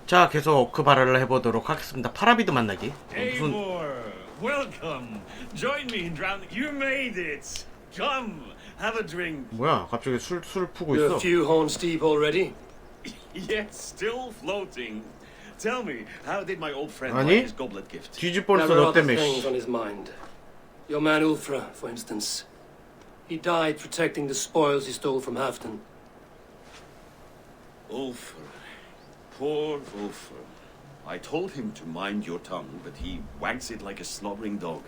자, 계속 오크바라를 해보도록 하겠습니다. 파라비드 만나기. 무슨 Eivor, welcome. Join me in drowning. You made it. Come, have a drink. 뭐야? 갑자기 술 푸고 You're 있어. a few horns deep already? Yes, still floating. Tell me, how did my old friend 아니? like his goblet gift? 뒤질 There 뻔했어 were 너 other 때문에. things 씨. on his mind. Your man Ulfra, for instance. He died protecting the spoils he stole from Halfdan. Ulfr. Poor Ulfr. I told him to mind your tongue, but he wags it like a slobbering dog.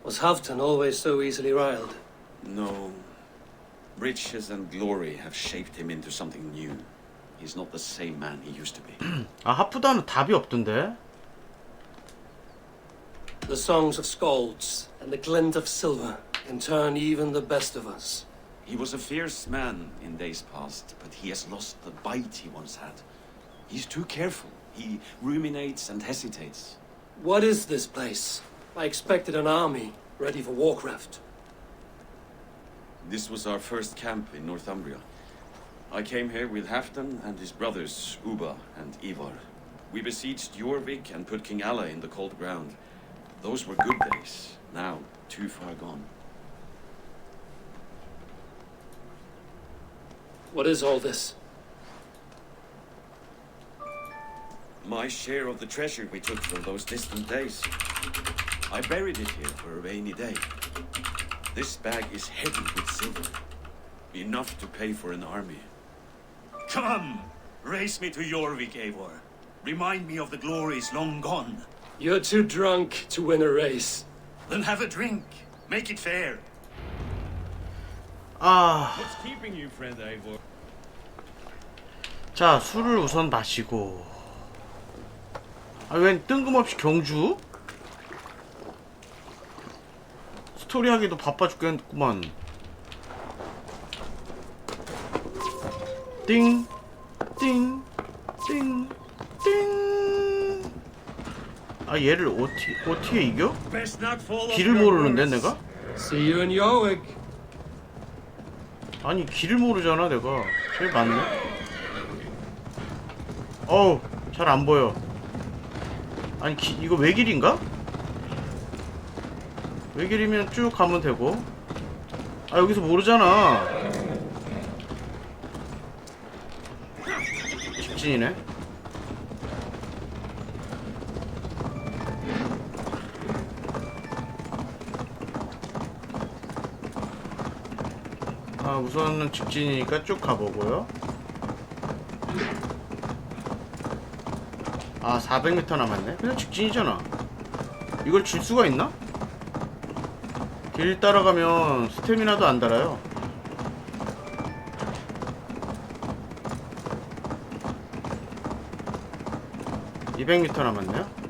Was Halfdan always so easily riled? No. Riches and glory have shaped him into something new. He's not the same man he used to be. 아, 하프다는 답이 없던데. The songs of skalds and the glint of silver can turn even the best of us. He was a fierce man in days past, but he has lost the bite he once had. He's too careful. He ruminates and hesitates. What is this place? I expected an army ready for Warcraft. This was our first camp in Northumbria. I came here with Halfdan and his brothers, Uba and Ivar. We besieged Jorvik and put King Alla in the cold ground. Those were good days, now too far gone. What is all this? My share of the treasure we took from those distant days. I buried it here for a rainy day. This bag is heavy with silver. Enough to pay for an army. Come! Race me to Jorvik, Eivor. Remind me of the glories long gone. You're too drunk to win a race. Then have a drink. Make it fair. 아, What's keeping you, friend Eivor? 자, 술을 우선 마시고. 아, 웬 뜬금없이 경주? 스토리 하기도 바빠 죽겠구만. 띵, 띵, 띵, 띵. 아, 얘를 어떻게 이겨? Best not fall off 길을 your 모르는데 horse. 내가? See you in Jorvik. 아니, 길을 모르잖아 내가. 제일 맞네. 어우, 잘 안 보여. 아니, 이거 외길인가? 외길이면 쭉 가면 되고. 아, 여기서 모르잖아. 직진이네. 아, 우선은 직진이니까 쭉 가보고요. 아, 400m 남았네. 그냥 직진이잖아. 이걸 질 수가 있나? 길 따라가면 스태미나도 안 달아요. (200m) 남았네요.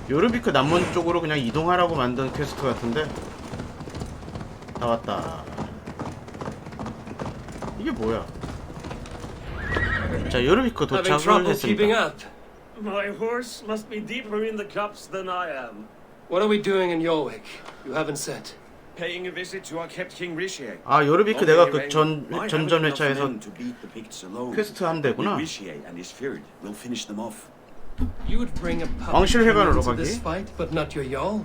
요르비크 남문 쪽으로 그냥 이동하라고 만든 퀘스트 같은데. 다 왔다. 이게 뭐야? 자, 요르비크 Having 도착을 trouble keeping 했습니다. up. My horse must be deeper in the cups than I am. What are we doing in Jorvik? You haven't said. Paying a visit to our kept King Rishi. 아, 요르비크 내가 그 전전 회차에서 퀘스트 한 데구나. Rishi and his Fyrd will finish them off. You would bring a puppet 왕실회관으로 into this 가기. fight, but not your Jarl?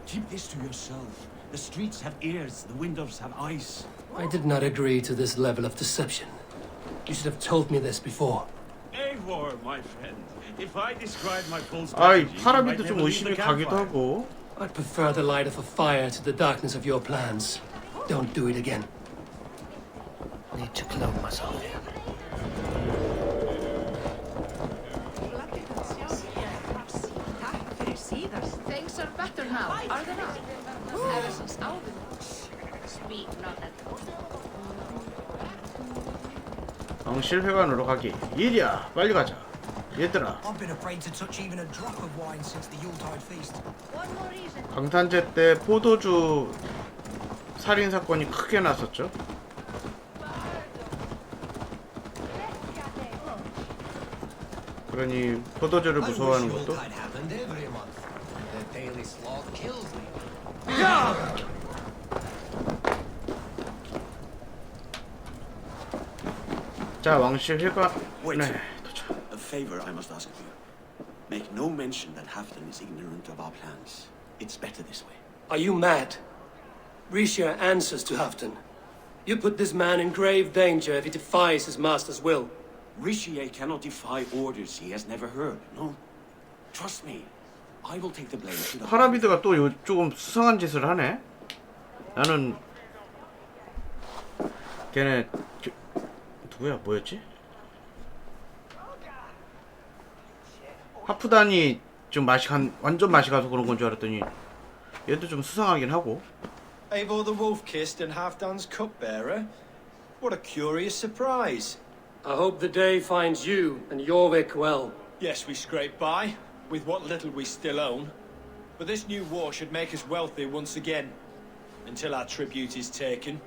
Keep this to yourself. The streets have ears, the windows have eyes. I did not agree to this level of deception. You should have told me this before. Eivor, my friend. If I describe my full 아이, strategy, you 파라비도 might 좀 never leave 의심이 the 가기도 campfire. 하고. I'd prefer the light of a fire to the darkness of your plans. Don't do it again. Need to clone myself. Things are better now, are they not? Ever since Alvin. Speak not at 왕실회관으로 가기. 일이야, 빨리 가자. 얘들아, I've been afraid to touch even a drop of wine since the Yuletide feast. one more reason. 강탄제 때 포도주 살인 사건이 크게 났었죠. 그러니 포도주를 무서워하는 것도. happened every month. The daily slog kills me. 자, 왕실 회관. Wait. 네, 도착. A favor I must ask of you. Make no mention that Halfdan is ignorant of our plans. It's better this way. Are you mad? Risha answers to Halfdan. You put this man in grave danger if he defies his master's will. Rishi cannot defy orders he has never heard, no? Trust me. I will take the blame to the 파라비드가 또 조금 수상한 짓을 하네. 나는 걔네 누구야? 뭐였지? 하프단이 좀 완전 맛이 가서 그런 건 줄 알았더니 얘도 좀 수상하긴 하고. Eivor the Wolf-Kissed and Halfdan's cupbearer? What a curious surprise. I hope the day finds you and Jorvik well. Yes, we scrape by, with what little we still own. But this new war should make us wealthy once again. Until our tribute is taken.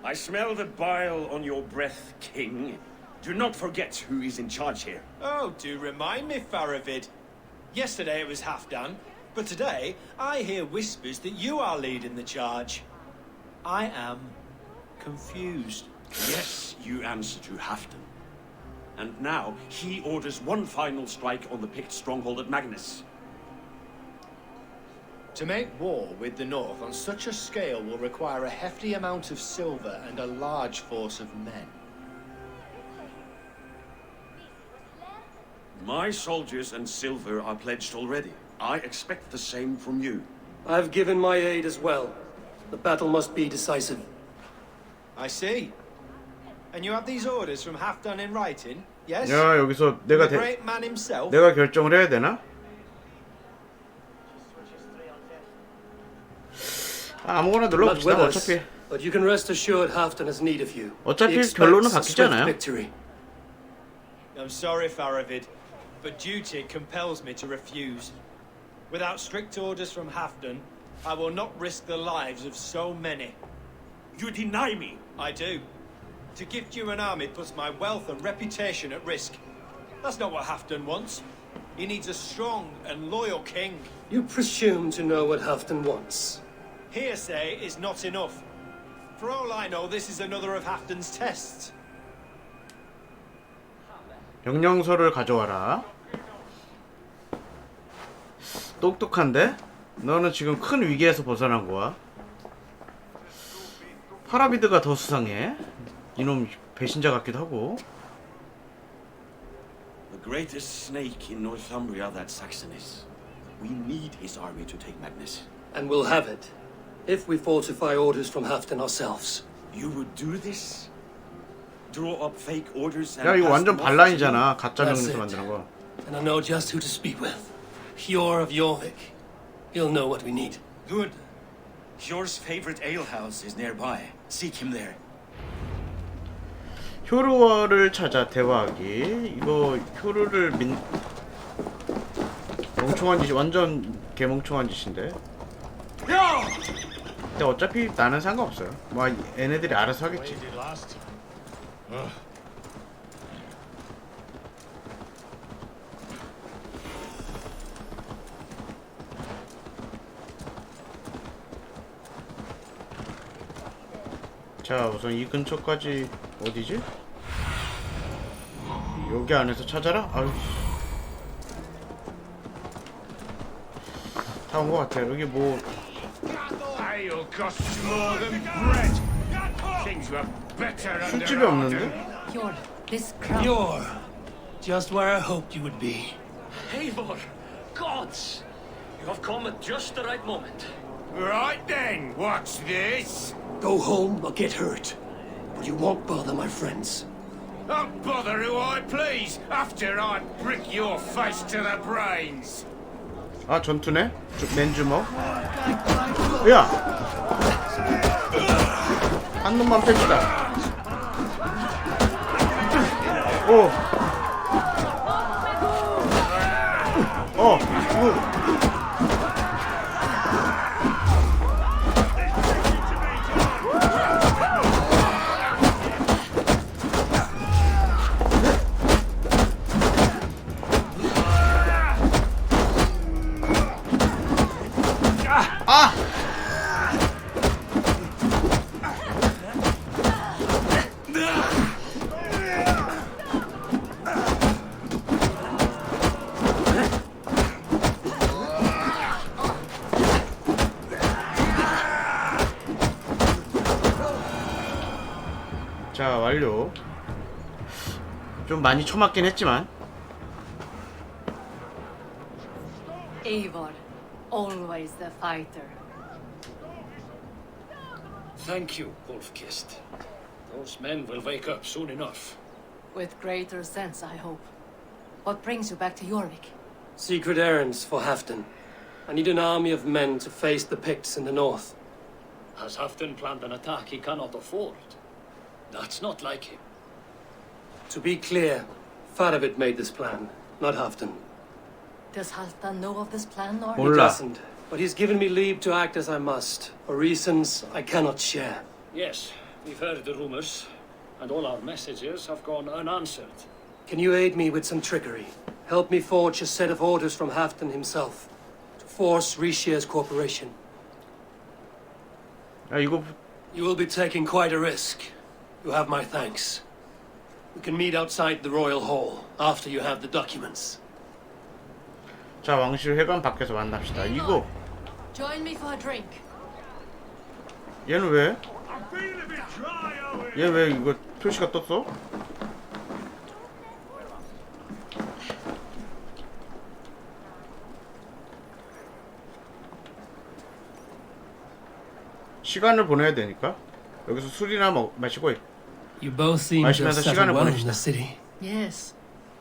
I smell the bile on your breath, King. Do not forget who is in charge here. Oh, do remind me, Faravid. Yesterday it was Halfdan, but today I hear whispers that you are leading the charge. I am confused. Yes, you answer to Halfdan. And now he orders one final strike on the Pict stronghold at Magnus. To make war with the North on such a scale will require a hefty amount of silver and a large force of men. My soldiers and silver are pledged already. I expect the same from you. I've given my aid as well. The battle must be decisive. I see. And you have these orders from Halfdan in writing, yes? 야, 여기서 The great man himself? 내가 결정을 해야 되나? 아무거나 Not with 눌러봅시다. us, 어차피 but you can rest assured Halfdan has need of you. 어차피 He expects 결론은 a 바뀌지 swift 않아요. victory. I'm sorry, Faravid, but duty compels me to refuse. Without strict orders from Halfdan, I will not risk the lives of so many. You deny me! I do. To gift you an army puts my wealth and reputation at risk. That's not what Halfdan wants. He needs a strong and loyal king. You presume to know what Halfdan wants. Hearsay is not enough. For all I know, this is another of Halfdan's tests. 명령서를 가져와라. 똑똑한데? 너는 지금 큰 위기에서 벗어난 거야. 파라비드가 더 수상해. 이놈 배신자 같기도 하고. The greatest snake in Northumbria that Saxon is. We need his army to take Magnus. And we'll have it, if we fortify orders from Halfdan ourselves. You would do this? Draw up fake orders and 야, 이거 pass 완전 them off to you? 반란이잖아. 가짜 That's 명령서 it. 만드는 거. And I know just who to speak with. Hjor of Jorvik. He'll know what we need. Good. Hjor's favorite alehouse is nearby. Seek him there. 효르와를 찾아 대화하기. 이거 효르를 멍청한 짓이 완전 개멍청한 짓인데. 근데 어차피 나는 상관없어요. 뭐 얘네들이 알아서 하겠지. 자, 우선 이 근처까지 어디지? 여기 안에서 찾아라? 아유, 다 온 것 같아. 여기 뭐 Ale costs more than bread. Things were better under 술집이 없는데? Hjord, this crown. Hjor! Just where I hoped you would be. Eivor, gods! You have come at just the right moment. Right then, what's this? Go home or get hurt. But you won't bother my friends. I'll bother who I please after I brick your face to the brains. 아, 전투네? 맨주먹? 야! 한 놈만 뺍시다. 오! 자, 완료. 좀 많이 처맞긴 했지만. Eivor, always the fighter. Thank you, Wolfkist. Those men will wake up soon enough. With greater sense, I hope. What brings you back to Jorvik? Secret errands for Halfdan. I need an army of men to face the Picts in the north. Has Halfdan planned an attack he cannot afford? That's not like him. To be clear, Faravid made this plan, not Halfdan. Does Halfdan know of this plan, or...? He Hola. doesn't, but he's given me leave to act as I must, for reasons I cannot share. Yes, we've heard the rumors, and all our messages have gone unanswered. Can you aid me with some trickery? Help me forge a set of orders from Halfdan himself, to force Rishia's cooperation. 야, 이거 You will be taking quite a risk. You have my thanks. We can meet outside the royal hall, after you have the documents. 자, 왕실 회관 밖에서 만납시다. 이거 Join me for a drink. 얘는 왜? I'm feeling a bit dry over here. 얘 왜 이거 표시가 떴어? 시간을 보내야 되니까 여기서 술이나 마시고 You both seem to have 마시면서 settled 시간을 well in 보냅시다. the city. Yes,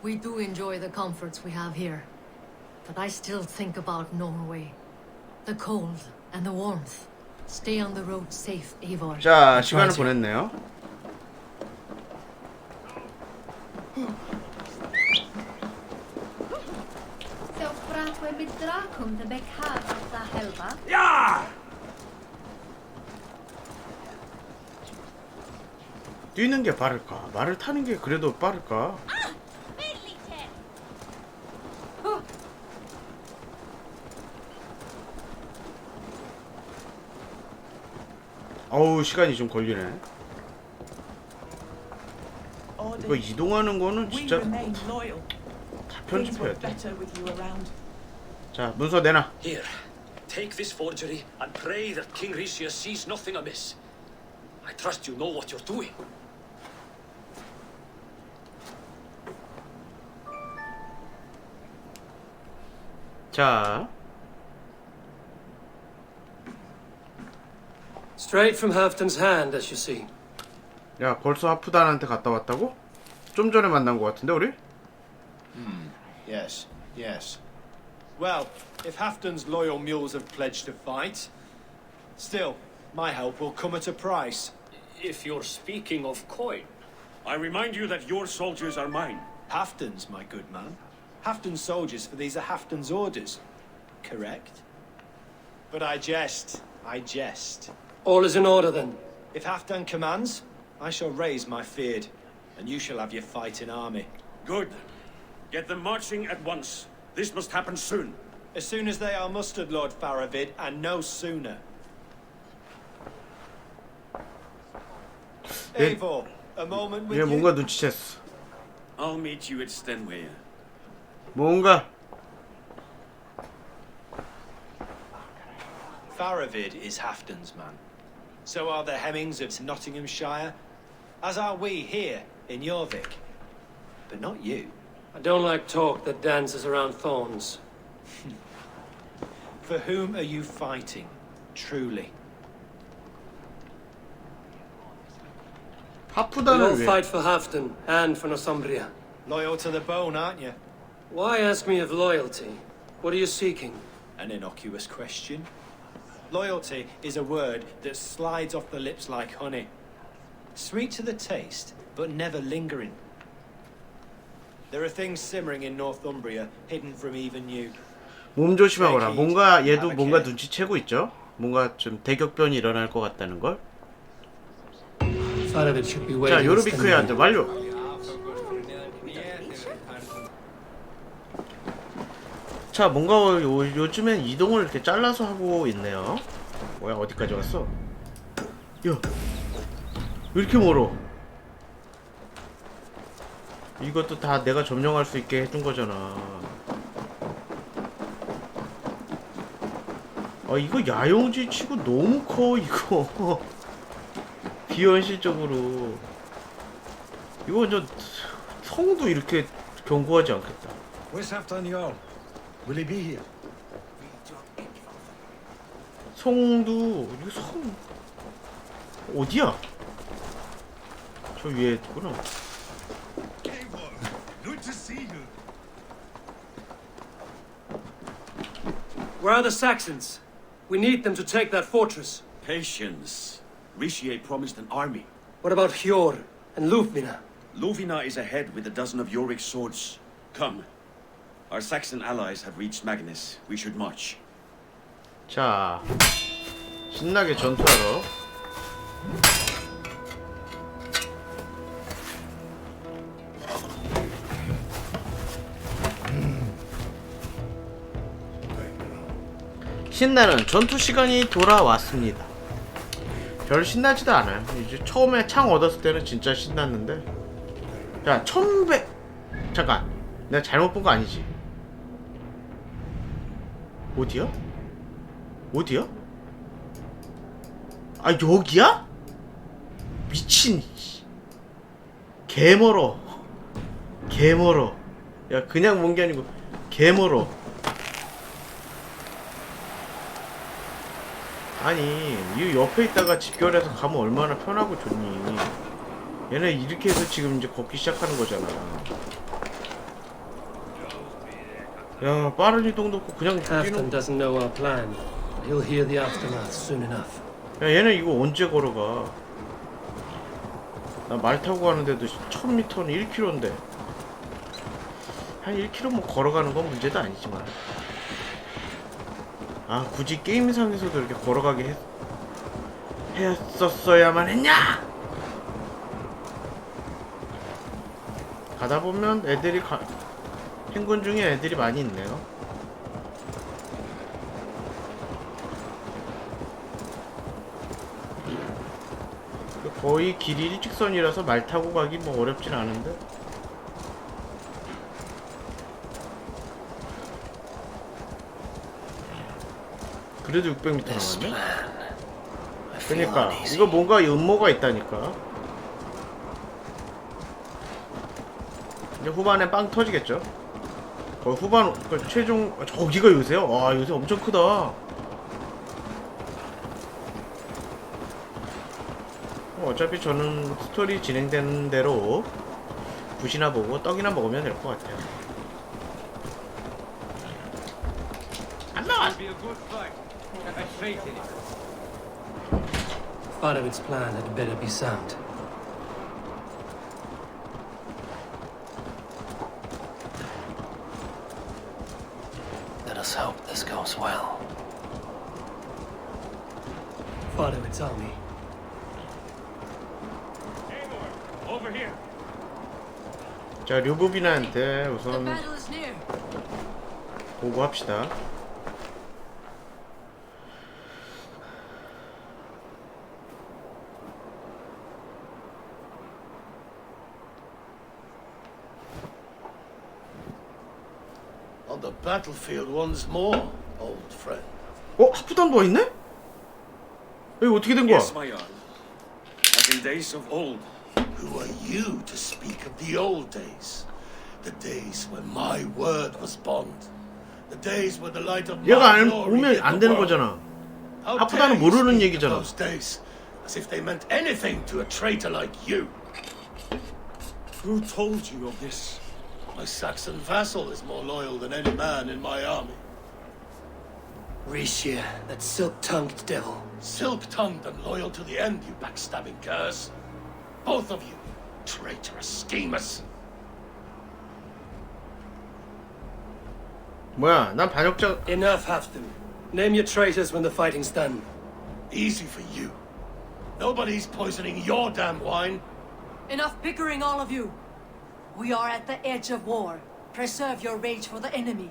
we do enjoy the comforts we have here. But I still think about Norway. The cold and the warmth. Stay on the road safe, Eivor. 자, 시간을 맞아. 보냈네요. Bratwe mit Drakum de Bekar da Helva. 뛰는 게 빠를까? 말을 타는 게 그래도 빠를까? 어우, 시간이 좀 걸리네. 이거 이동하는 거는 진짜 다 편집해야 돼. 자, 문서 내놔. Here, take this forgery and pray that King Rishia sees nothing amiss. I trust you know what you're doing. 자, Straight from Halfdan's hand, as you see. 야, 벌써 하프단한테 갔다 왔다고? 좀 전에 만난 거 같은데 우리? Yes, yes. Well, if Halfdan's loyal mules have pledged to fight, still, my help will come at a price. If you're speaking of coin, I remind you that your soldiers are mine. Halfdan's, my good man. Halfdan's soldiers, for these are Halfdan's orders. Correct? But I jest. I jest. All is in order then. If Halfdan commands, I shall raise my feared, and you shall have your fighting army. Good. Get them marching at once. This must happen soon. As soon as they are mustered, Lord Faravid, and no sooner. 예. Eivor, a moment with 얘 you. 뭔가 눈치챘어. I'll meet you at Stenway. 뭔가 Faravid is Halfdan's man. So are the Hemmings of Nottinghamshire, as are we here in Jorvik. But not you. I don't like talk that dances around thorns. For whom are you fighting, truly? We all 하프단을 왜? fight for Halfdan and for Northumbria. Loyal to the bone, aren't you? Why ask me of loyalty? What are you seeking? An innocuous question. Loyalty is a word that slides off the lips like honey. Sweet to the taste, but never lingering. There are things simmering in Northumbria, hidden from even you. 몸 조심하거라. 뭔가 얘도 뭔가 눈치채고 있죠? 뭔가 좀 대격변이 일어날 것 같다는 걸. Faravid should be 자, waiting. 요르비크한테 완료. 자, 뭔가 요즘엔 이동을 이렇게 잘라서 하고 있네요. 뭐야, 어디까지 왔어? 야, 왜 이렇게 멀어? 이것도 다 내가 점령할 수 있게 해준 거잖아. 아, 이거 야영지 치고 너무 커, 이거. 비현실적으로. 이거 완전 성도 이렇게 견고하지 않겠다. Where's Halfdan Jarl? Will he be here? 성도 이거 성 어디야? 저 위에 있구나. Good to see you. Where are the Saxons? We need them to take that fortress. Patience. Richier promised an army. What about Hjor and Lufvina? Lovina is ahead with a dozen of Yorik's swords. Come. Our Saxon allies have reached Magnus. We should march. 자, 신나게 전투하러. 신나는 전투 시간이 돌아왔습니다. 별 신나지도 않아요. 이제 처음에 창 얻었을 때는 진짜 신났는데. 자, 1100. 잠깐. 내가 잘못 본 거 아니지? 어디야? 어디야? 아, 여기야? 미친. 개멀어. 개멀어. 야, 그냥 먼 게 아니고 개멀어. 아니, 이 옆에 있다가 집결해서 가면 얼마나 편하고 좋니. 얘네 이렇게 해서 지금 이제 걷기 시작하는 거잖아. 야, 빠른 이동도 없고 그냥 Halfdan 뛰는. doesn't know our plan. He'll hear the aftermath soon enough. 야, 얘네 이거 언제 걸어가? 나 말 타고 가는데도 1000m는 1km인데 한 1km 뭐 걸어가는 건 문제도 아니지만, 아, 굳이 게임상에서도 이렇게 걸어가게 했었어야만 했냐? 가다 보면 애들이 행군 중에 애들이 많이 있네요. 거의 길이 일직선이라서 말 타고 가기 뭐 어렵진 않은데. 그래도 600m 남았네? 그니까 이거 뭔가 음모가 있다니까. 이제 후반에 빵 터지겠죠? 거의 후반 최종. 저기가 요새요? 아, 요새 엄청 크다. 어차피 저는 스토리 진행되는 대로 굿이나 보고 떡이나 먹으면 될 것 같아요. 안 나와! Farovit's plan had better be sound. Let us hope this goes well. Farovit's army. Over here. 자, 류부비나한테 The 우선 battle is near. 보고합시다. On the battlefield once more, old friend. 하프단도 와 있네? 여기 어떻게 된 거야? Yes, my Jarl. As in days of old. Who are you to speak of the old days? The days when my word was bond. The days when the light of 얘가 my 안 glory 오면 lit 안 the 되는 world. 거잖아. How 하프단은 dare you 모르는 speak of 얘기잖아. those days as if they meant anything to a traitor like you. Who told you of this? My Saxon vassal is more loyal than any man in my army. Richier, that silk-tongued devil. Silk-tongued and loyal to the end, you backstabbing curs. Both of you, traitorous schemers. 뭐야, 난 반역자. Enough, Halfdan. Name your traitors when the fighting's done. Easy for you. Nobody's poisoning your damn wine. Enough bickering, all of you. We are at the edge of war. Preserve your rage for the enemy.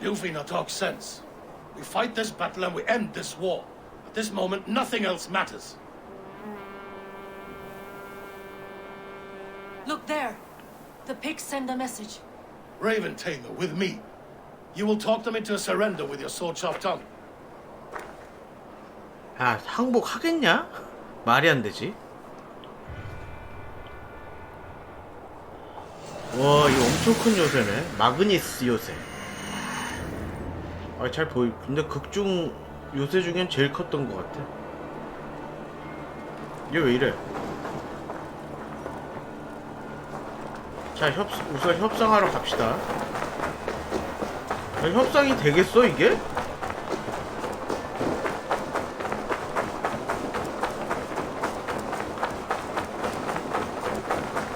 Lufina talks sense. We fight this battle and we end this war. At this moment, nothing else matters. Look there. The pigs send a message. Raven Tamer, with me. You will talk them into a surrender with your sword-sharp tongue. 아, 항복하겠냐? 말이 안 되지. 와, 이거 엄청 큰 요새네. 마그니스 요새. 아, 잘 보이. 근데 극중 요새 중엔 제일 컸던 것 같아. 이게 왜 이래? 자, 우선 협상하러 갑시다. 아, 협상이 되겠어, 이게?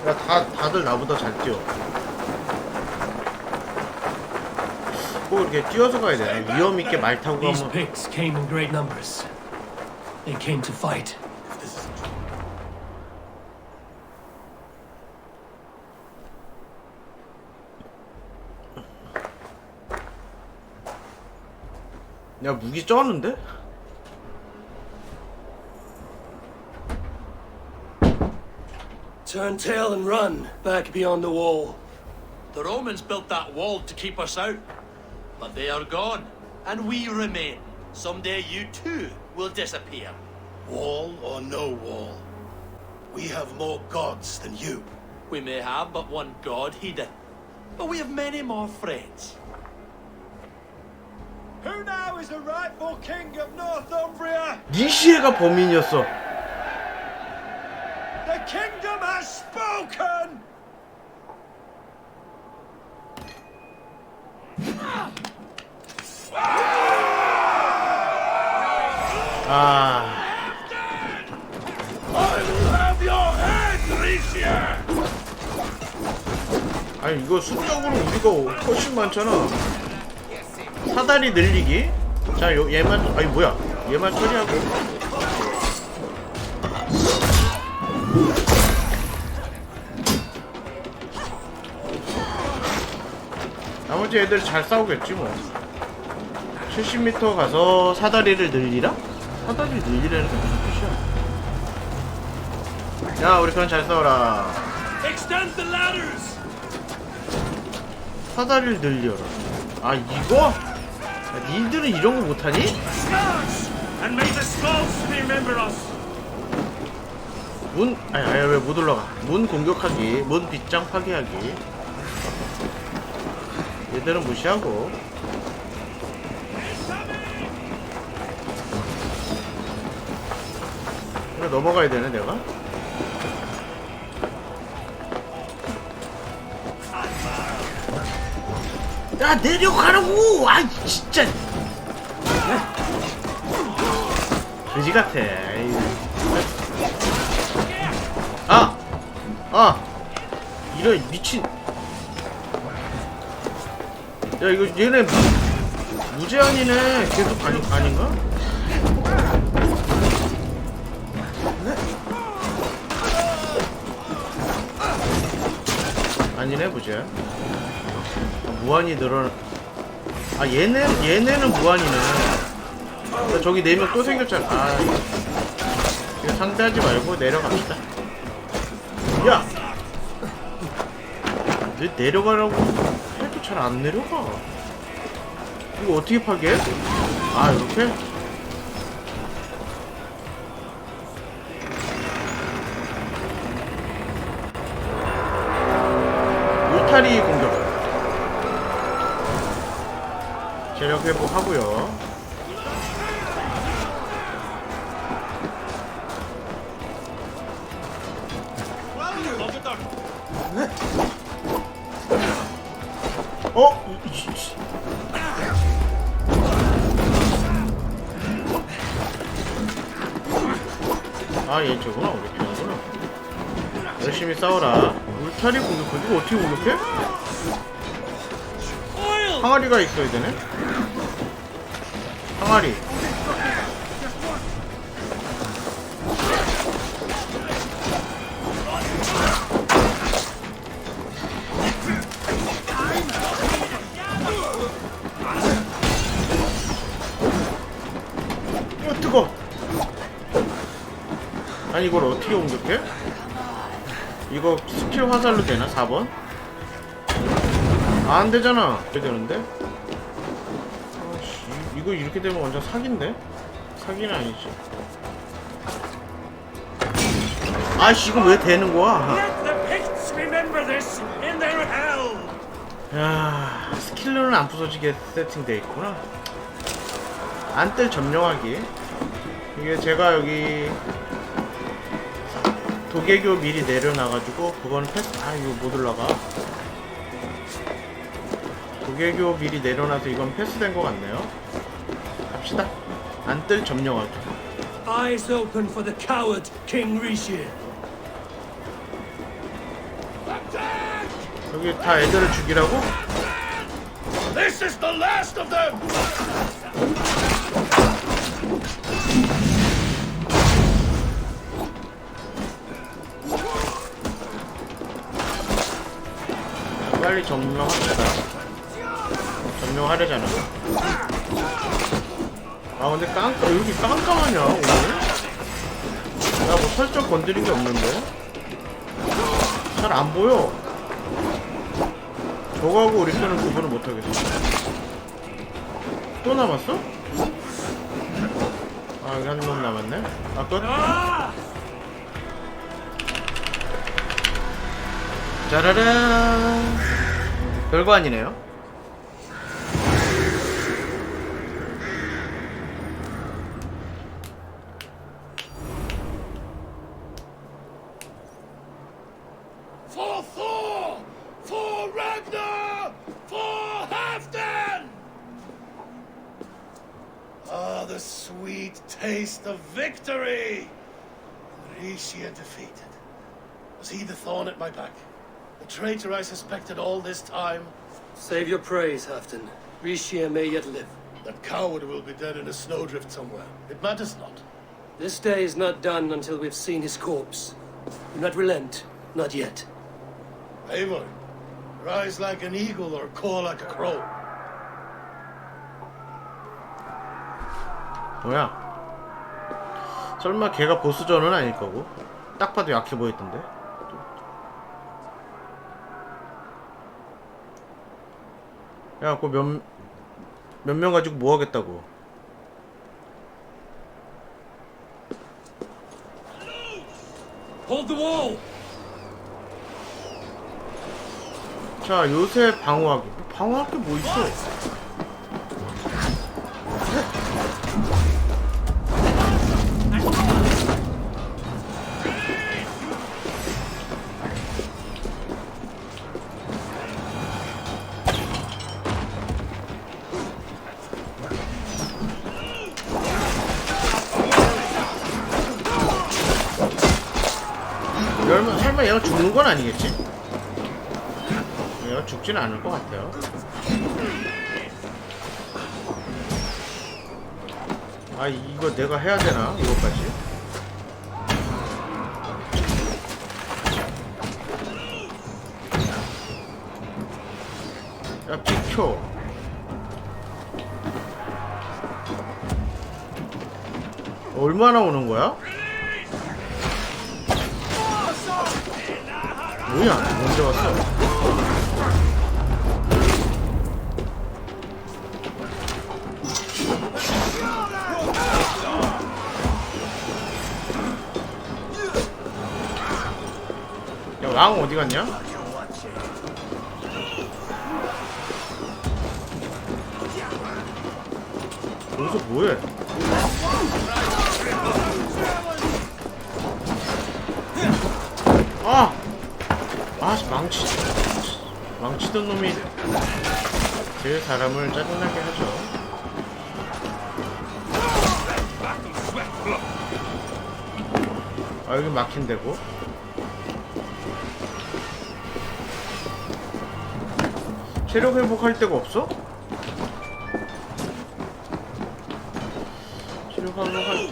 야, 다들 나보다 잘 뛰어. 꼭 이렇게 뛰어서 가야 되나? 위험 있게 말 타고 These 가면. pigs came in great numbers. They came to fight. 야, 무기 쩌는데? Turn tail and run back beyond the wall. The Romans built that wall to keep us out. But they are gone, and we remain. Someday you too will disappear. Wall or no wall, we have more gods than you. We may have but one god, Hedon. But we have many more friends. Who now is the rightful king of Northumbria? 니시에가 범인이었어. The kingdom has spoken! 아, I will have your head, Ricia! 아니 이거 수적으로 우리가 훨씬 많잖아. 사다리 늘리기. 자, 얘만, 아니 뭐야? 얘만 처리하고. 나머지 애들 잘 싸우겠지 뭐. 70m 가서 사다리를 늘리라? 사다리 늘리라는 게 무슨 뜻이야? 야, 우리 편 잘 싸워라. Extend the ladders! 사다리를 늘려라. 아, 이거? 야, 니들은 이런 거 못하니? And may the skulls remember us! 문, 아니 왜 못 올라가? 문 공격하기, 문 빗장 파괴하기. 얘들은 무시하고. 이거 넘어가야 되네, 내가? 야, 내려가라고! 아이, 진짜! 그지 같아. 이런 미친. 야, 이거 얘네 무제한이네. 계속 아닌가? 아니네, 무제한. 무한이 늘어나. 아, 얘네는 무한이네. 야, 저기 4명 또 생겼잖아. 아, 이거 상대하지 말고 내려갑시다. 야! 왜 내려가라고 해도 잘 안 내려가. 이거 어떻게 파괴해? 아, 이렇게? 울타리 공격. 체력 회복하고요. 아, 얘 저구나. 우리 편이구나. 열심히 싸워라. 울타리 공격. 이거 어떻게 공격해? 항아리가 있어야 되네. 항아리. 뜨거. 아니, 이걸 어떻게 공격해? 이거 스킬 화살로 되나? 4번? 아, 안 되잖아. 이렇게 되는데? 아씨, 이거 이렇게 되면 완전 사기인데? 사기는 아니지. 아씨, 이거 왜 되는 거야? Let the Picts remember this in their 야, 스킬로는 안 부서지게 세팅되어 있구나. 안뜰 점령하기. 이게 제가 여기 도개교 미리 내려놔가지고 그거는 패스. 아, 이거 못 올라가. 도개교 미리 내려놔서 이건 패스된 것 같네요. 갑시다. 안뜰 점령하기. Eyes open for the coward, King Rishi. 여기 다 애들을 죽이라고? This is the last of them! 빨리 점령합시다. 점령하려잖아. 아 근데 왜 이렇게 깜깜하냐 오늘? 나 뭐 설정 건드린 게 없는데? 잘 안 보여. 저거하고 우리 편은 구분을 못하겠어. 또 남았어? 아 여기 한 놈 남았네. 아 끝? 짜라란. 별거 아니네요. For Thor! For Ragnar! For Halfdan! Ah, the sweet taste of victory! Rishia defeated. Was he the thorn at my back? The traitor I suspected all this time? Save your praise, Halfdan. Rishia may yet live. That coward will be dead in a snowdrift somewhere. It matters not. This day is not done until we've seen his corpse. Do not relent, not yet. Eivor, rise like an eagle or call like a crow. 뭐야? 설마 걔가 보스전은 아닐 거고? 딱 봐도 약해 보였던데? 야, 그거 몇 명 가지고 뭐 하겠다고? Hold the wall! 자, 요새 방어하기. 방어할 게 뭐 있어? 설마 얘가 죽는 건 아니겠지? 얘가 죽지는 않을 것 같아요. 아, 이거 내가 해야 되나? 이거까지? 야, 비켜. 얼마나 오는 거야? 뭐야? 언제 왔어? 야, 왕 어디 갔냐? 여기서 뭐해? 아! 아, 망치던 놈이 제일 사람을 짜증나게 하죠. 아, 여기 막힌 데고. 체력 회복할 데가 없어? 체력 회복할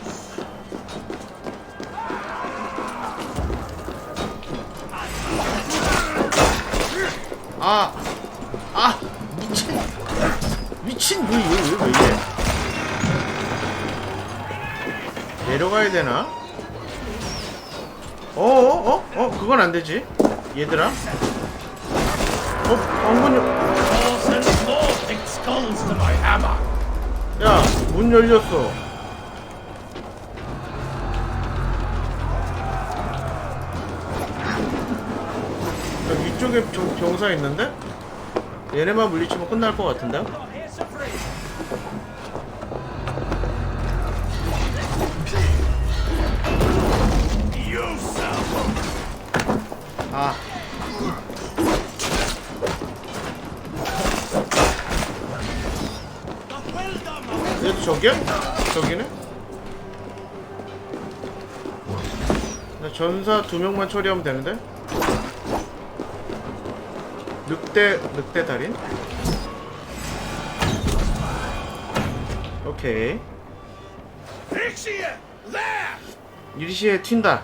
미친 왜 이래? 내려가야 되나? 그건 안 되지. 얘들아. 야, 문 열렸어. 야, 위쪽에 병사 있는데? 얘네만 물리치면 끝날 것 같은데? 아. 얘도 저기야? 저기네? 나 전사 2명만 처리하면 되는데? 늑대 달인? 오케이. Ixia! There! 이리시에 튄다.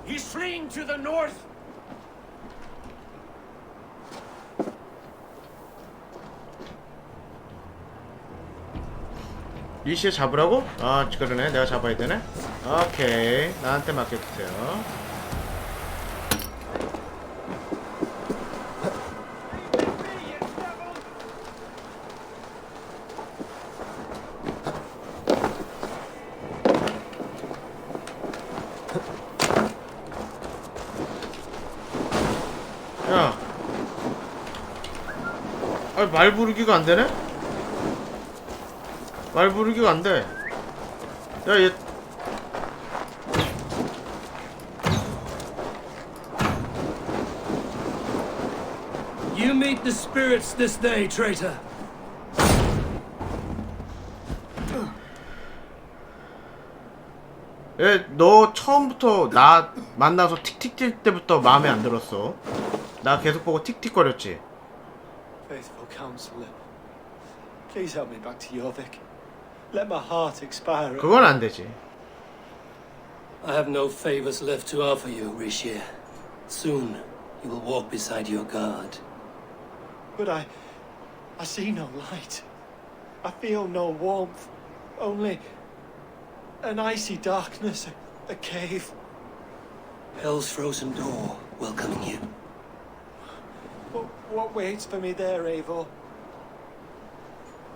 He's fleeing to the north. 리시에 잡으라고? 아 그러네. 내가 잡아야 되네. 오케이. 나한테 맡겨주세요. 야, 아, 말 부르기가 안 되네? 말 부르기가 안 돼. 야, 얘. You meet the spirits this day, traitor. 얘, 너 처음부터 나 만나서 틱틱 뛸 때부터 마음에 안 들었어. 나 계속 보고 틱틱거렸지. Faithful counselor, please help me back to Jorvik. Let my heart expire. 그건 안 되지. I have no favors left to offer you, Rishi. Soon, you will walk beside your guard. But I see no light. I feel no warmth. Only an icy darkness, a cave. Hell's frozen door welcoming you. What waits for me there, Eivor?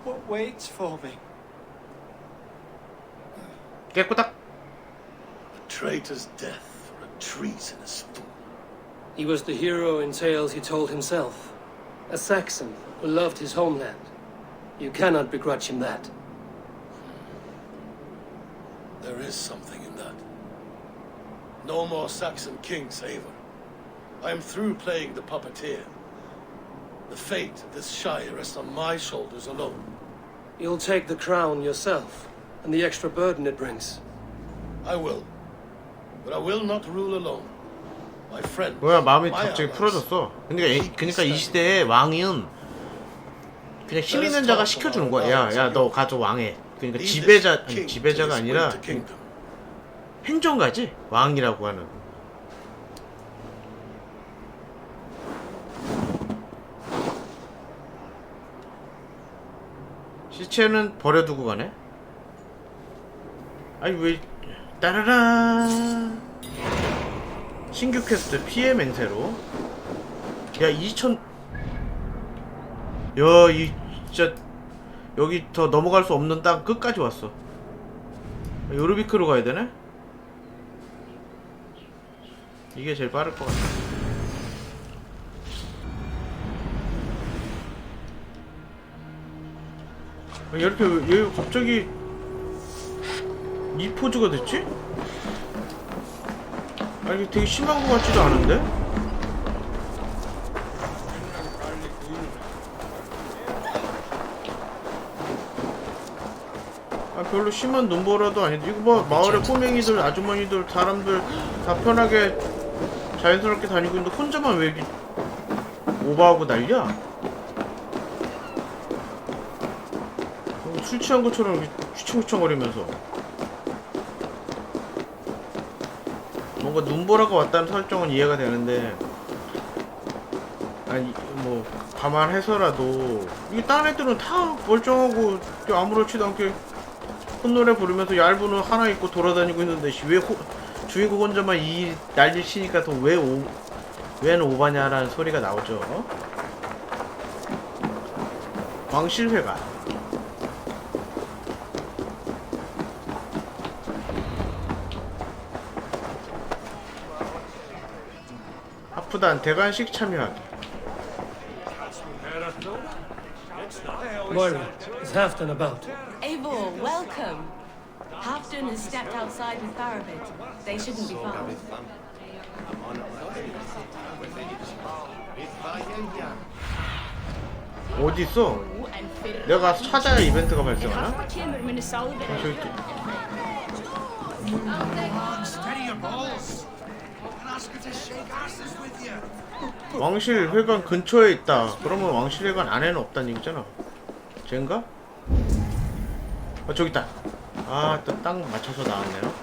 What waits for me? 깨꾸닥. A traitor's death for a treasonous fool. He was the hero in tales he told himself. A Saxon who loved his homeland. You cannot begrudge him that. There is something in that. No more Saxon kings, Eivor. I am through playing the puppeteer. The fate of this shire rests on my shoulders alone. You'll take the crown yourself, and the extra burden it brings. I will. But I will not rule alone. My friend. 뭐야, 마음이 my 갑자기 allies. 풀어졌어. 그러니까 이 시대에 왕은 그냥 힘 있는 자가 시켜주는 거야. 야, 너 가져 왕해. 그러니까 지배자가 아니라 행정가지? 왕이라고 하는. 시체는 버려두고 가네? 아니 왜 따라란 신규 퀘스트 피해 맹세로. 야 2000. 야 이 진짜 여기 더 넘어갈 수 없는 땅 끝까지 왔어. 요르비크로 가야 되네? 이게 제일 빠를 것 같아. 이렇게 얘 갑자기 이 포즈가 됐지? 아니 이게 되게 심한 것 같지도 않은데? 아 별로 심한 눈보라도 아닌데. 이거 봐, 마을에 꼬맹이들, 아주머니들, 사람들 다 편하게 자연스럽게 다니고 있는데 혼자만 왜 이렇게 오버하고 난리야? 술 취한 것처럼 이렇게 휘청휘청거리면서. 뭔가 눈보라가 왔다는 설정은 이해가 되는데, 아니 뭐 감안해서라도 이게 다른 애들은 다 멀쩡하고 아무렇지도 않게 콧노래 부르면서 얇은 옷 하나 입고 돌아다니고 있는데 왜 주인공 혼자만 이 난리 치니까 또 웬 오바냐라는 소리가 나오죠. 왕실회가 하프단 대관식 참여하기. Moira, is Halfdan about? Eivor, welcome. Halfdan has stepped outside with Faravid. They shouldn't be far. 어디 있어? 내가 가서 찾아야 이벤트가 발생하나? 저기 왕실 회관 근처에 있다. 그러면 왕실 회관 안에는 없다는 얘기잖아. 쟤인가? 저기 있다. 아, 또 딱 맞춰서 나왔네요.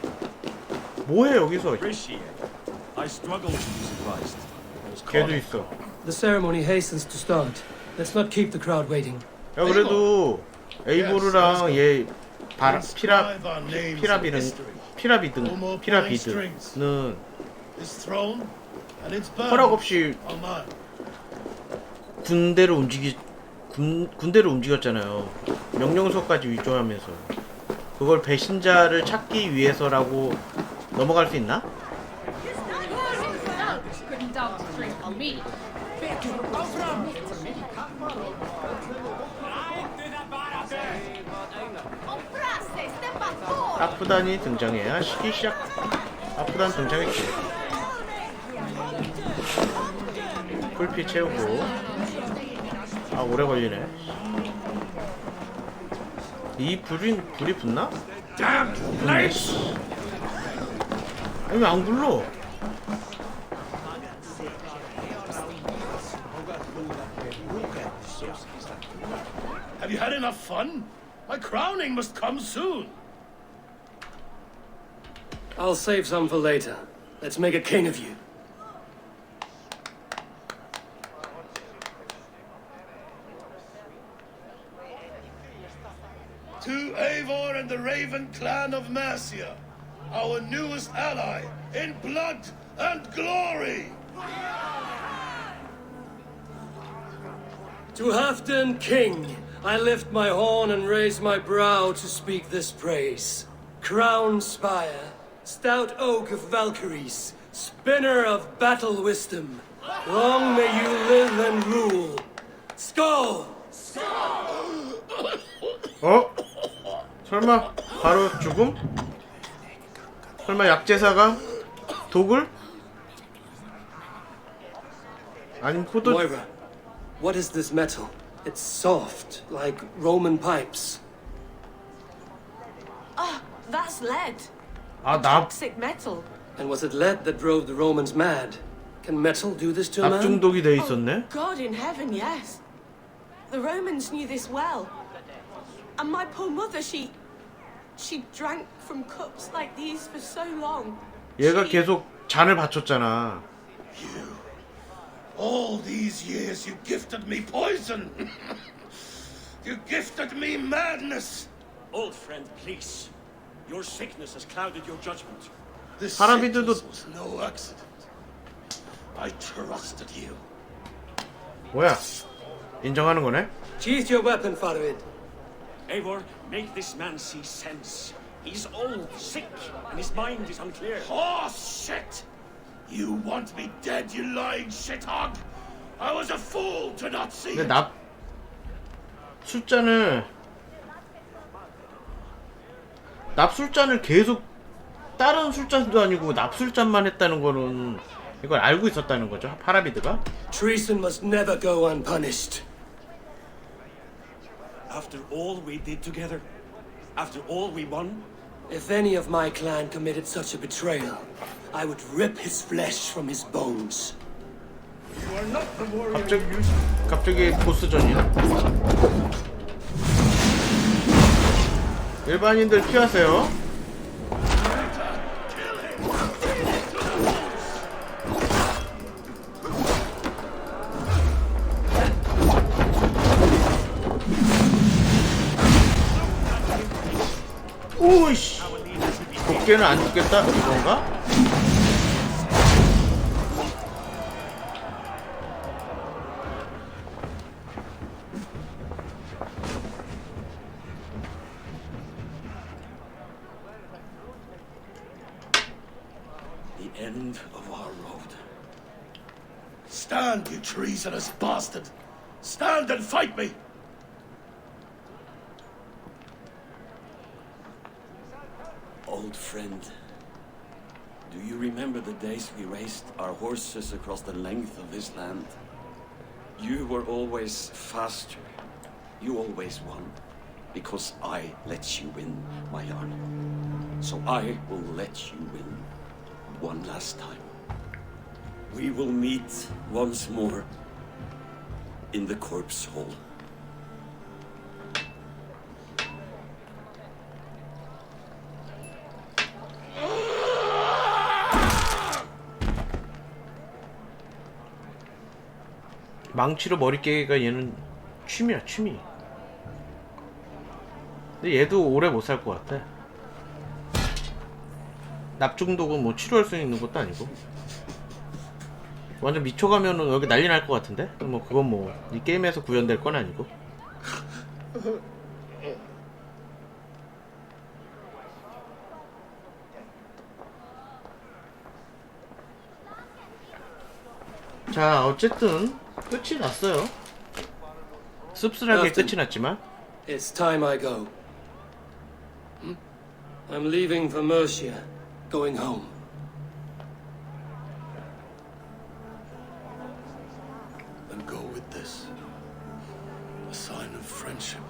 뭐해 여기서? 걔도 있어. The ceremony hastens to start. Let's not keep the crowd waiting. 야, 그래도 에이보르랑 얘 피라비드는 허락 없이 군대를 움직였잖아요. 명령서까지 위조하면서. 그걸 배신자를 찾기 위해서라고 넘어갈 수 있나? 아프단이 등장해야 시기 시작. 아프단 등장했지. 풀피 채우고. 아, 오래 걸리네. 이 불이 붙나? 붙네. 아니 왜 안 굴러? Have you had enough fun? My crowning must come soon. I'll save some for later. Let's make a king of you. To Eivor and the Raven clan of Mercia, our newest ally in blood and glory. To Halfdan, king, I lift my horn and raise my brow to speak this praise. Crown spire, stout oak of Valkyries, spinner of battle wisdom. Long may you live and rule. Skull! 어? 설마 바로 죽음? 설마 약제사가 독을? 아니면 포도? Moira, what is this metal? It's soft, like Roman pipes. Ah, that's lead. 아, Toxic metal. And was it lead that drove the Romans mad? Can metal do this to a man? 납중독이 돼 있었네. God in heaven, yes. The Romans knew this well. And my poor mother, she drank from cups like these for so long. 얘가 계속 잔을 바쳤잖아. All these years you gifted me poison. You gifted me madness. Old friend, please. Your sickness has clouded your judgment. This 파라비드도 sickness was no accident. I trusted you. 뭐야? 인정하는 거네? Sheath your weapon, Faravid. Eivor, make this man see sense. He's old, sick, and his mind is unclear. Oh, shit! You want me dead, you lying shithog? I was a fool to not see 근데 it. 납술잔을 계속 다른 술잔도 아니고 납술잔만 했다는 거는 이걸 알고 있었다는 거죠, 파라비드가? Treason must never go unpunished. After all we did together, after all we won, If any of my clan committed such a betrayal, I would rip his flesh from his bones. You are not the warrior. 갑자기 보스전이야. 일반인들 피하세요. 오이씨, 곡괭이는 안 죽겠다 이건가? the end of our road. Stand, you treasonous bastard! Stand and fight me! old friend. Do you remember the days we raced our horses across the length of this land? You were always faster. You always won. Because I let you win, my Jarl. So I will let you win one last time. We will meet once more in the corpse hall. 망치로 머리 깨기가 얘는 취미야, 취미. 근데 얘도 오래 못 살 것 같아. 납중독은 뭐 치료할 수 있는 것도 아니고. 완전 미쳐가면은 여기 난리 날 것 같은데? 뭐 그건 뭐 이 게임에서 구현될 건 아니고. 자, 어쨌든 끝이 났어요. 씁쓸하게 끝이 났지만. It's time I go. I'm leaving for Mercia, going home. Then go with this. A sign of friendship.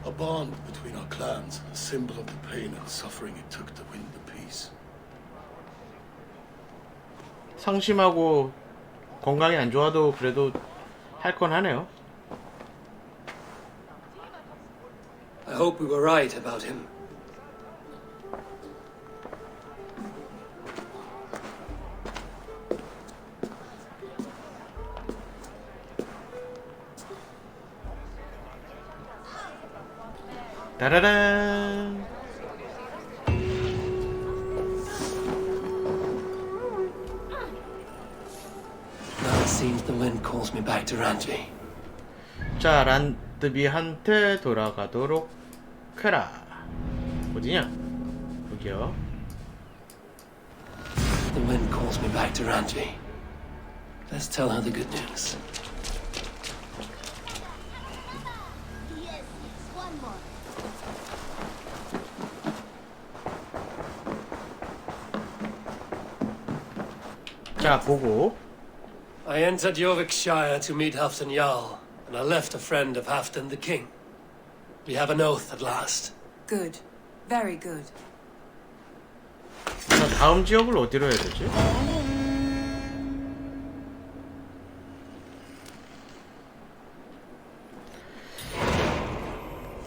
A bond between our clans, a symbol of the pain and suffering it took to win the peace. 상심하고 건강이 안 좋아도 그래도 할 건 하네요. I hope we were right about him. 따라란. Now it seems the wind calls me back to Randvi. 자, 란드비한테 돌아가도록 해라. 어디냐? 여기요. The wind calls me back to Randvi. Let's tell her the good news. 자, 보고. I entered Jorvikshire to meet Halfdan Jarl, and I left a friend of Halfdan the King. We have an oath at last. Good. Very good. 자, 다음 지역을 어디로 해야 되지?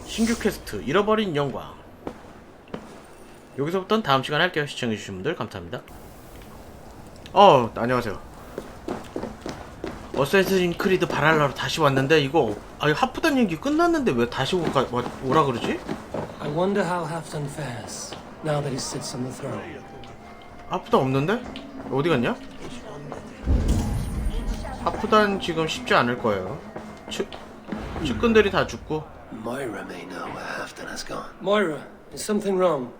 신규 퀘스트 잃어버린 영광. 여기서부터는 다음 시간에 할게요. 시청해주신 분들 감사합니다. 안녕하세요. 어쌔신 크리드 발할라로 다시 왔는데 이거 하프단 얘기 끝났는데 왜 다시 오라 그러지? I wonder how Halfdan fares now that he sits on the throne. 하프단 없는데? 어디 갔냐? 하프단 지금 쉽지 않을 거예요. 측근들이 다 죽고. Moira may know where Halfdan has gone. Moira, is something wrong?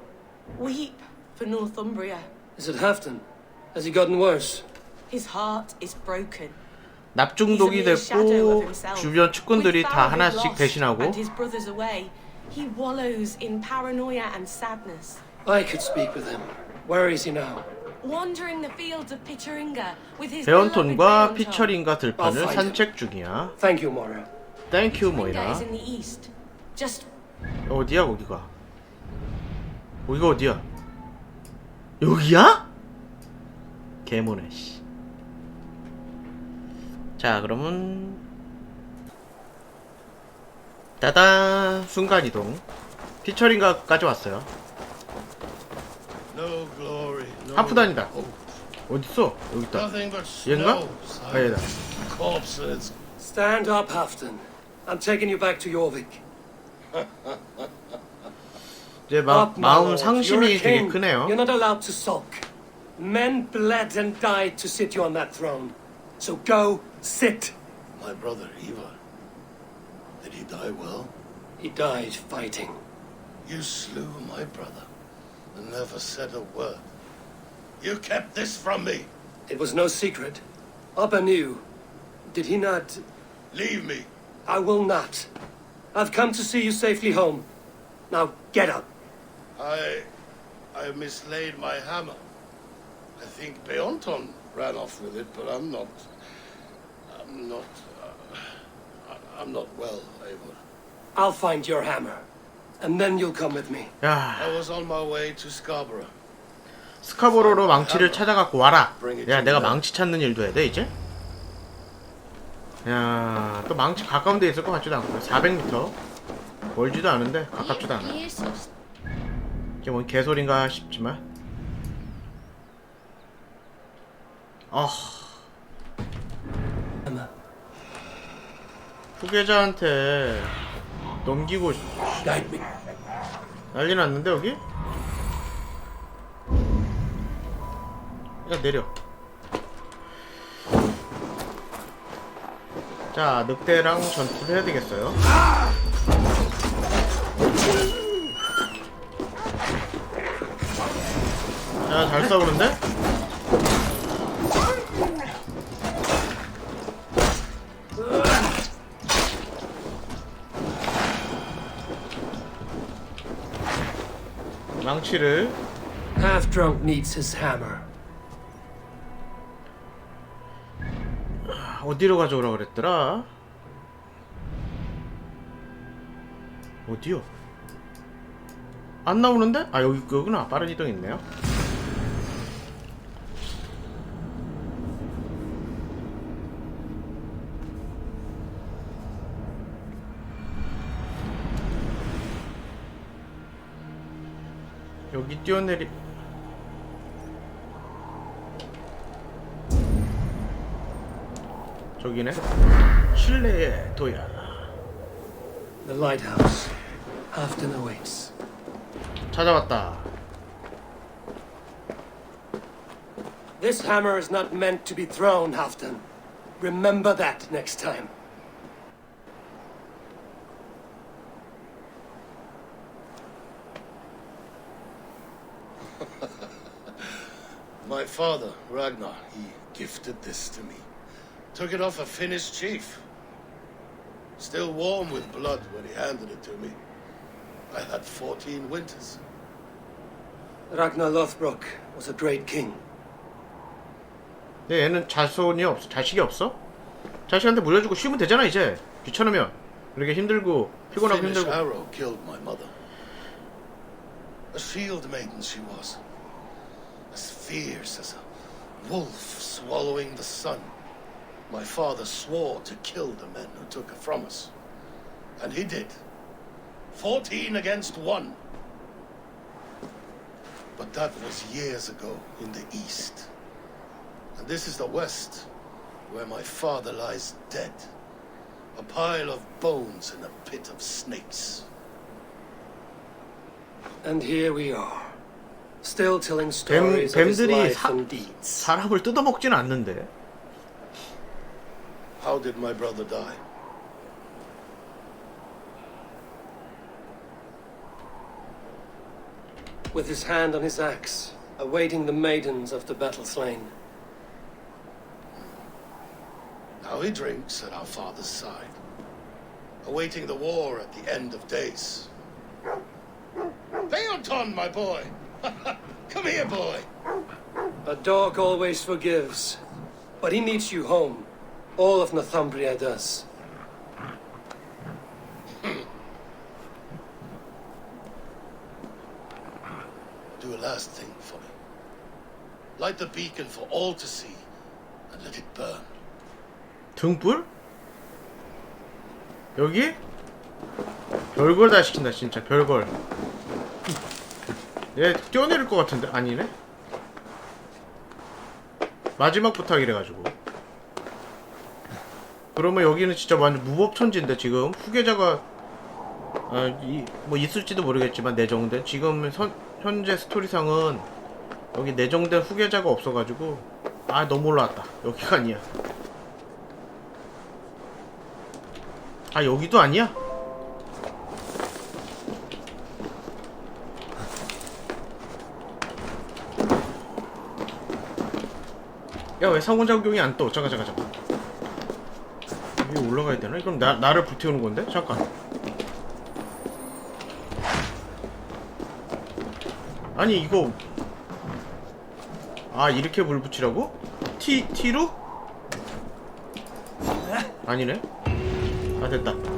Weep for Northumbria. Is it Halfdan? Has he gotten worse? His heart is broken. 납중독이 됐고 주변 측근들이 다 하나씩 대신하고. And his brothers away. He wallows in paranoia and sadness. I could speak with him. Where is he now? Wandering the fields of Picharinga with his 베언톤과 피처링과 들판을 산책 중이야. Thank you, Moira. Thank you, 모이라. is in the east. Just 어디야 거기가? 거기가 어디야? 여기야? 개모네 씨. 자, 그러면 따단 순간이동. 피처링가까지 왔어요. No glory, no 하프단이다. hope. 어딨어? 여기 있다. Nothing but 얘인가? snow, 얘다. corpses. Stand up, Halfdan. I'm taking you back to Jorvik. 이제 Up, my 마음 lord. You're 상심이 a 되게 king. 크네요. You're not allowed to sulk. Men bled and died to sit you on that throne. So go, sit. My brother Ivar. Did he die well? He died fighting. You slew my brother and never said a word. You kept this from me. It was no secret. Abba knew. Did he not? Leave me. I will not. I've come to see you safely home. Now get up. I I mislaid my hammer. I think Beonton ran off with it, but I'm not well, Eivor. I'll find your hammer, and then you'll come with me. 야, I was on my way to Scarborough. 스카보로로 망치를 찾아갖고 와라. 야, 내가 망치 찾는 일도 해야 돼 이제? 야, 또 망치 가까운 데 있을 것 같지도 않고 400m 멀지도 않은데 가깝지도 않아. 이게 뭔 개소린가 싶지만 후계자한테 넘기고 난리 났는데 여기? 야, 내려. 자, 늑대랑 전투를 해야 되겠어요. 야, 잘 싸우는데? 망치를 Half drunk needs his hammer. 어디로 가져오라 그랬더라? 어디요? 안 나오는데? 아, 여기구나. 빠른 이동 있네요. 여기 뛰어내리 저기네. 실내의 도야. The lighthouse. Halfton awaits. 찾아왔다. This hammer is not meant to be thrown, Halfton. Remember that next time. My father, Ragnar, he gifted this to me. Took it off a Finnish chief. Still warm with blood when he handed it to me. I had 14 winters. Ragnar Lothbrok was a great king. 근데 얘는 자식이 없어? 자식한테 물려주고 쉬면 되잖아 이제. 귀찮으면. 이렇게 힘들고 피곤하고 Finnish 힘들고. arrow killed my mother. A shield maiden she was. As fierce as a wolf swallowing the sun. My father swore to kill the men who took her from us. And he did. 14 against 1. But that was years ago in the east. And this is the west, where my father lies dead. A pile of bones in a pit of snakes. And here we are. Still telling stories of his 뱀들이 life and deeds. 사람을 뜯어먹지는 않는데. How did my brother die? With his hand on his axe, awaiting the maidens of the battle slain. Now he drinks at our father's side, awaiting the war at the end of days. Beonton, my boy! Come here, boy! A dog always forgives, but he needs you home. All of Northumbria does. Do a last thing for me. Light the beacon for all to see, and let it burn. 등불? 여기? 별걸 다 시킨다 진짜 별걸. 얘 뛰어내릴 것 같은데? 아니네? 마지막 부탁이래가지고. 그러면 여기는 진짜 완전 무법천지인데 지금 후계자가 뭐 있을지도 모르겠지만 내정된 지금 현재 스토리상은 여기 내정된 후계자가 없어가지고 너무 올라왔다. 여기가 아니야. 여기도 아니야? 야, 왜 상호작용이 안 떠? 잠깐. 여기 올라가야 되나? 그럼 나를 불태우는 건데? 잠깐. 아니 이거 아 이렇게 불 붙이라고? T로? 아니네. 아 됐다.